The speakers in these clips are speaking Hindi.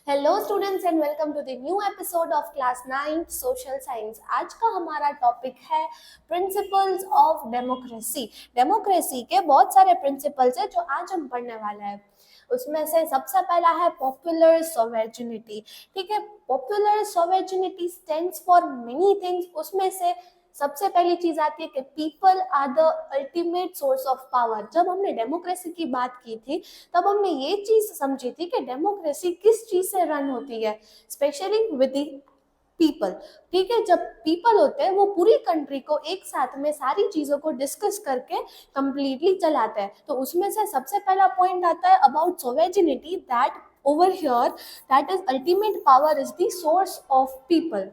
Hello students and welcome to the new episode of class 9 social science. आज का हमारा टॉपिक है प्रिंसिपल्स ऑफ डेमोक्रेसी। डेमोक्रेसी के बहुत सारे प्रिंसिपल्स हैं जो आज हम पढ़ने वाले हैं। उसमें से सबसे पहला है पॉपुलर सोवेरेनिटी। ठीक है, popular sovereignty stands for many things. उसमें से सबसे पहली चीज आती है कि people are the ultimate source of power. जब हमने डेमोक्रेसी की बात की थी तब हमने ये चीज समझी थी कि डेमोक्रेसी किस चीज से रन होती है, स्पेशली विद द पीपल। ठीक है, जब पीपल होते हैं वो पूरी कंट्री को एक साथ में सारी चीजों को डिस्कस करके कंप्लीटली चलाते हैं। तो उसमें से सबसे पहला पॉइंट आता है about sovereignty, that over here that is ultimate power is the source of people.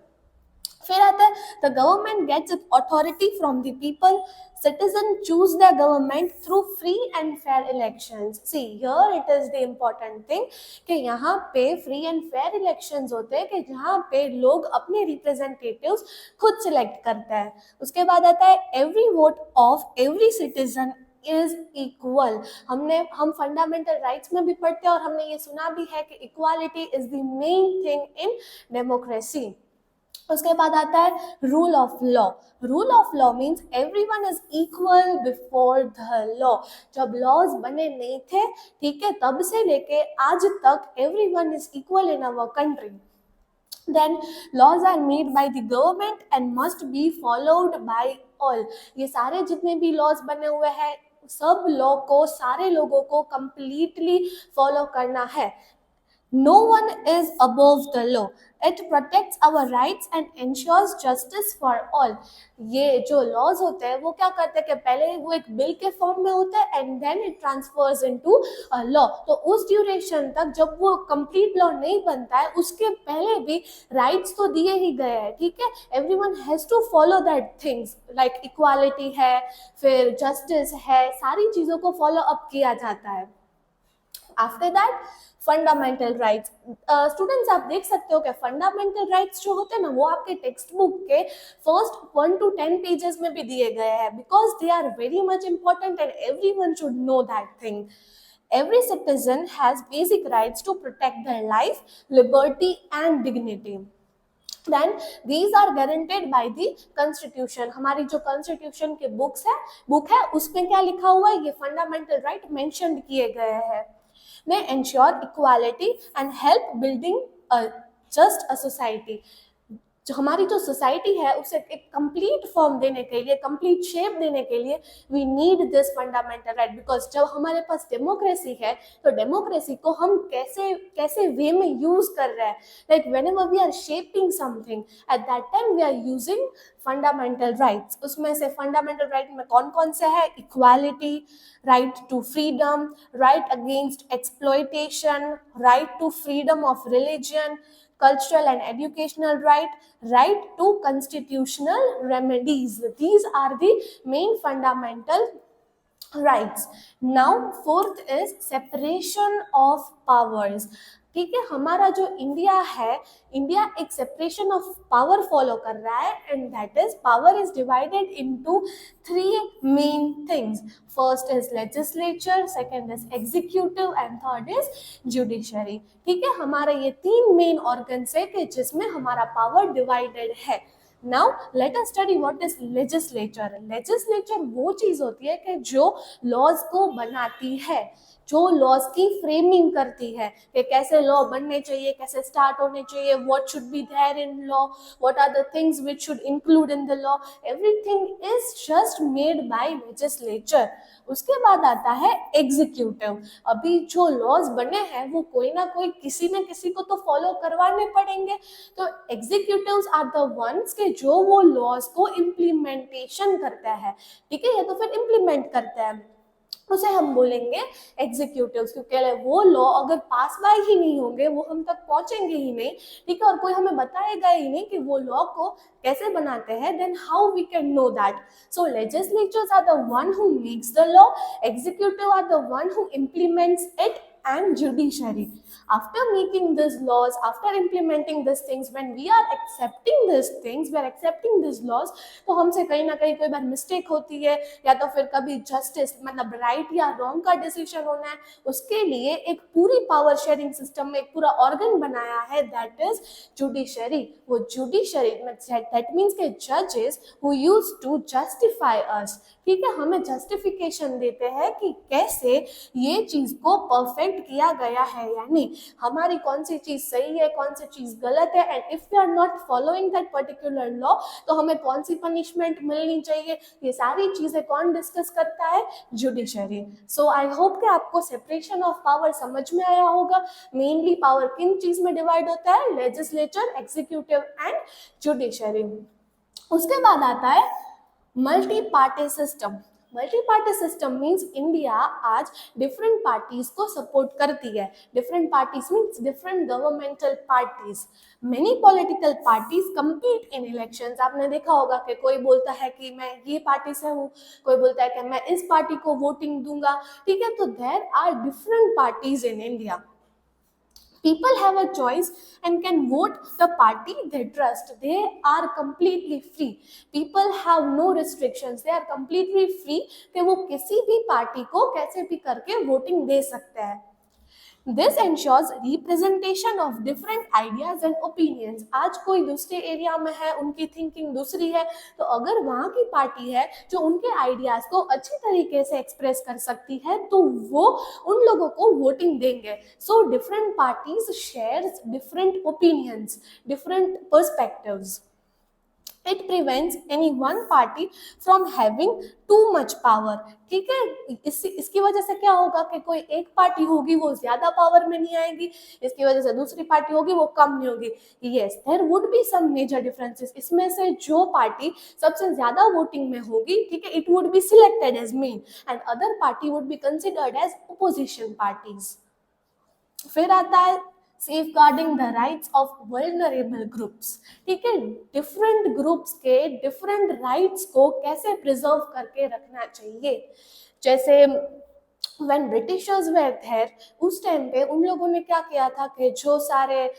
फिर आता है the government gets it authority from the people. Citizen choose their government through free and fair elections. See, here it is the important thing कि यहाँ पे free and fair elections होते हैं कि जहाँ पे लोग अपने representatives खुद select करते हैं। उसके बाद आता है every vote of every citizen is equal। हम फंडामेंटल राइट्स में भी पढ़ते हैं और हमने ये सुना भी है कि equality is the main thing in democracy। उसके बाद आता है rule of law. Rule of law means everyone is equal before the law. जब लॉज बने नहीं थे, ठीक है, तब से लेके आज तक everyone is equal in our country. Then laws are made by the government and must be followed by all। ये सारे जितने भी लॉज बने हुए हैं सब लॉ को सारे लोगों को कंप्लीटली फॉलो करना है। No one is above the law. It protects our rights and ensures justice for all। ये जो laws होते हैं वो क्या करते हैं कि पहले वो एक बिल के फॉर्म में होता है and then it transfers into a law। तो उस ड्यूरेशन तक जब वो कंप्लीट लॉ नहीं बनता है उसके पहले भी राइट्स तो दिए ही गए हैं। ठीक है, everyone has to follow that things like equality है, फिर जस्टिस है, सारी चीज़ों को फॉलो अप किया जाता है। After that fundamental rights. Students आप देख सकते हो कि फंडामेंटल राइट्स जो होते हैं ना वो आपके टेक्स्ट बुक के फर्स्ट 1 to 10 पेजेस में भी दिए गए हैं because they are very much important and everyone should know that thing. Every citizen has basic rights to protect their life, liberty and dignity। Then these are guaranteed by the constitution। हमारी जो constitution के बुक है उसमें क्या लिखा हुआ है, ये फंडामेंटल राइट मेंशन किए गए हैं। They ensure equality and help building a just a society। जो हमारी जो सोसाइटी है उसे एक कंप्लीट फॉर्म देने के लिए, कंप्लीट शेप देने के लिए we need this fundamental right. Because जब हमारे पास डेमोक्रेसी है तो डेमोक्रेसी को हम कैसे कैसे वे में यूज कर रहे हैं, like whenever we are shaping something at that time we are using fundamental rights. उसमें से फंडामेंटल राइट में कौन कौन से है, equality, right to freedom, right against exploitation, right to freedom of religion, cultural and educational right, right to constitutional remedies। These are the main fundamental rights। Now fourth is separation of powers। ठीक है, हमारा जो इंडिया है, इंडिया एक सेपरेशन ऑफ पावर फॉलो कर रहा है and that is power is divided into 3 main things. First is legislature, second is executive and third is judiciary. ठीक है, हमारे ये 3 मेन ऑर्गन्स है कि जिसमें हमारा पावर डिवाइडेड है। Now let us study what is legislature. Legislature वो चीज होती है कि जो लॉज को बनाती है, जो लॉज की फ्रेमिंग करती है कि कैसे लॉ बनने चाहिए, कैसे स्टार्ट होने चाहिए, what should be there in law, what are the things which should include in the law, everything is just made by legislature. उसके बाद आता है एग्जीक्यूटिव। अभी जो लॉज बने हैं वो कोई ना कोई किसी न किसी को तो फॉलो करवाने पड़ेंगे। तो एग्जीक्यूटिव्स आर द वंस के जो वो लॉज को इम्प्लीमेंटेशन करता है। ठीक है, या तो फिर इम्प्लीमेंट करता है, उसे हम बोलेंगे एग्जीक्यूटिव्स। क्योंकि वो लॉ अगर पास बाय ही नहीं होंगे वो हम तक पहुंचेंगे ही नहीं। ठीक है, और कोई हमें बताएगा ही नहीं कि वो लॉ को कैसे बनाते हैं, then how we can know that. So legislatures are the one who makes the law, executive are the one who implements it and judiciary. After making these laws, after implementing these things, when we are accepting these things, we are accepting these laws, तो हमसे कहीं ना कहीं कोई बार मिस्टेक होती है, या तो फिर कभी जस्टिस मतलब राइट या रॉन्ग का डिसीजन होना है, उसके लिए एक पूरी पावर शेयरिंग सिस्टम में एक पूरा ऑर्गन बनाया है, दैट इज जुडिशरी. वो जुडिशरी दैट मीन्स के जजेस हु यूज टू जस्टिफाई अस. ठीक है, हमें जस्टिफिकेशन देते हैं कि कैसे ये चीज को परफेक्ट किया गया है, यानी हमारी कौन सी चीज सही है, कौन सी चीज गलत है, and if we are not following that particular law तो हमें कौन सी पनिशमेंट मिलनी चाहिए. ये सारी चीजें कौन डिस्कस करता है? जुडिशरी. सो आई होप कि आपको सेपरेशन ऑफ पावर समझ में आया होगा. मेनली पावर किन चीज में डिवाइड होता है? Legislature, executive and judiciary. उसके बाद आता है multi party system. Multi party system means India आज डिफरेंट पार्टीज को सपोर्ट करती है. Different parties means different governmental parties. Many political parties compete इन इलेक्शंस. आपने देखा होगा कि कोई बोलता है कि मैं ये पार्टी से हूँ, कोई बोलता है कि मैं इस पार्टी को वोटिंग दूंगा. ठीक है, तो there are different parties in India. People have a choice and can vote the party they trust. They are completely free. People have no restrictions. They are completely free कि वो किसी भी पार्टी को कैसे भी करके वोटिंग दे सकते हैं. This ensures representation of different ideas and opinions. आज कोई दूसरे एरिया में है, उनकी थिंकिंग दूसरी है, तो अगर वहाँ की पार्टी है जो उनके आइडियाज को अच्छी तरीके से एक्सप्रेस कर सकती है तो वो उन लोगों को वोटिंग देंगे. So different parties shares different opinions, different perspectives. It prevents any one party from having too much power. ठीक है, इसकी वजह से क्या होगा कि कोई एक पार्टी होगी वो ज्यादा पावर में नहीं आएगी, इसकी वजह से दूसरी पार्टी होगी वो कम नहीं होगी. Yes, there would be some major differences. इसमें से जो पार्टी सबसे ज्यादा वोटिंग में होगी, ठीक है, it would be selected as main and other party would be considered as opposition parties. फिर आता है safeguarding the rights of vulnerable groups. ठीक है, डिफरेंट ग्रुप्स के डिफरेंट राइट्स को कैसे प्रिजर्व करके रखना चाहिए. जैसे when Britishers were there, उस टाइम पे उन लोगों ने क्या किया था कि जो सारे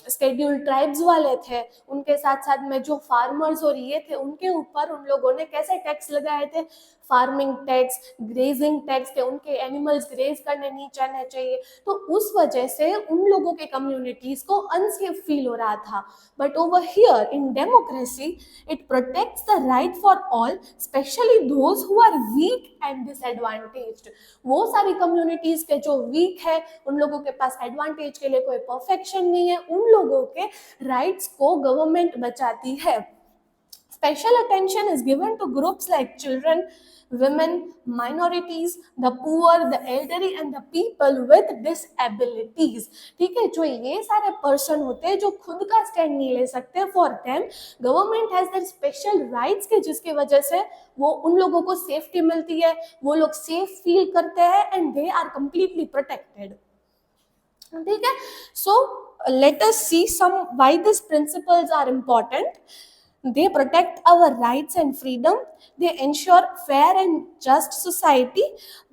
स्केड्यूल ट्राइब्स वाले थे उनके साथ साथ में जो फार्मर्स और ये थे उनके ऊपर उन लोगों ने कैसे टैक्स लगाए थे? फार्मिंग टैक्स, ग्रेजिंग टैक्स, के उनके एनिमल्स ग्रेज करने नहीं जाने चाहिए. तो उस वजह से उन लोगों के कम्युनिटीज को अनसेफ फील हो रहा था. But over here in democracy it protects the right for all, especially those who are weak and disadvantaged. वो सारी कम्युनिटीज के जो वीक है, उन लोगों के पास एडवांटेज के लिए कोई परफेक्शन नहीं है, उन लोगों के राइट्स को गवर्नमेंट बचाती है. Special attention is given to groups like children, women, minorities, the poor, the elderly and the people with disabilities. ठीक है, जो ये सारे पर्सन होते हैं जो खुद का स्टैंड नहीं ले सकते, for them government has their special rights के जिसकी वजह से वो उन लोगों को सेफ्टी मिलती है, वो लोग सेफ फील करते हैं and they are completely protected. ठीक है, सो let us see some why these principles are important. They protect our rights and freedom. They ensure fair and just society.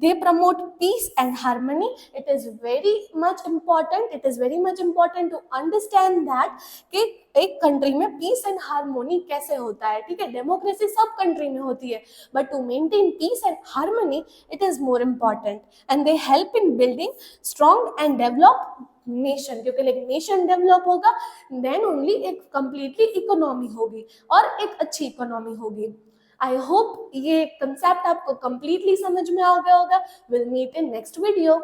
They promote peace and harmony. It is very much important. It is very much important to understand that कि एक कंट्री में पीस एंड हार्मोनी कैसे होता है. ठीक है, डेमोक्रेसी सब कंट्री में होती है, but to maintain peace and harmony it is more important and they help in building strong and develop nation. क्योंकि एक नेशन डेवलप होगा देन ओनली एक कंप्लीटली इकोनॉमी होगी और एक अच्छी इकोनॉमी होगी. आई होप ये कंसेप्ट आपको कंप्लीटली समझ में आ गया होगा. Will meet in next video.